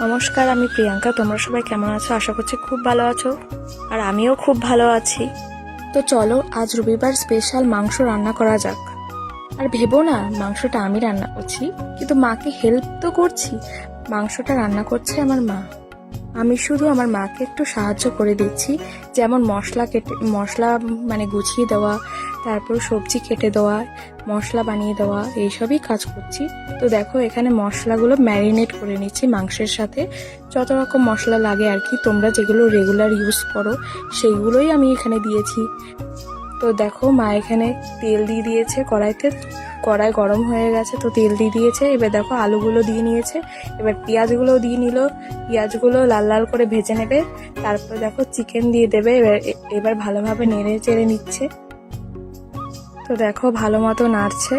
নমস্কার, আমি প্রিয়াঙ্কা। তোমরা সবাই কেমন আছো? আশা করছি খুব ভালো আছো, আর আমিও খুব ভালো আছি। তো চলো, আজ রবিবার স্পেশাল মাংস রান্না করা যাক। আর ভেবো না মাংসটা আমি রান্না করছি, কিন্তু মাকে হেল্প তো করছি। মাংসটা রান্না করছে আমার মা, আমি শুধু আমার মাকে একটু সাহায্য করে দিচ্ছি। যেমন মশলা মানে গুছিয়ে দেওয়া, তারপর সবজি কেটে দেওয়া, মশলা বানিয়ে দেওয়া, এইসবই কাজ করছি। তো দেখো, এখানে মশলাগুলো ম্যারিনেট করে নিচ্ছি মাংসের সাথে। যত রকম মশলা লাগে আর কি, তোমরা যেগুলো রেগুলার ইউজ করো সেইগুলোই আমি এখানে দিয়েছি। তো দেখো, মা এখানে তেল দিয়ে দিয়েছে কড়াইতে, কড়াই গরম হয়ে গেছে, তো তেল দিয়ে দিয়েছে। এবার দেখো, আলুগুলো দিয়ে নিয়েছে, এবার পেঁয়াজগুলো দিয়ে নিল। পেঁয়াজগুলো লাল লাল করে ভেজে নেবে। তারপর দেখো চিকেন দিয়ে দেবে। এবার ভালোভাবে নেড়ে চেড়ে নিচ্ছে। তো দেখো, ভালো মতো নাড়ছে।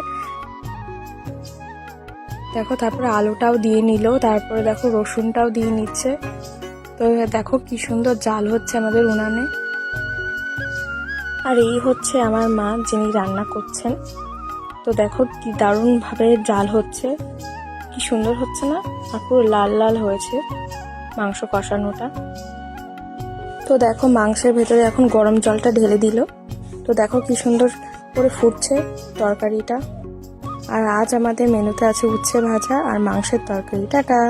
দেখো, তারপরে আলুটাও দিয়ে নিল। তারপরে দেখো রসুনটাও দিয়ে নিচ্ছে। তো দেখো কি সুন্দর জাল হচ্ছে আমাদের উনানে। আর এই হচ্ছে আমার মা, যিনি রান্না করছেন। তো দেখো কি দারুণ ভাবে জাল হচ্ছে, কি সুন্দর হচ্ছে না? আর পুরো লাল লাল হয়েছে মাংস কষানোটা। তো দেখো, মাংসের ভেতরে এখন গরম জলটা ঢেলে দিল। তো দেখো কি সুন্দর করে ফুটছে তরকারিটা। আর আজ আমাদের মেনুতে আছে উচ্ছে ভাজা আর মাংসের তরকারি। টাটা।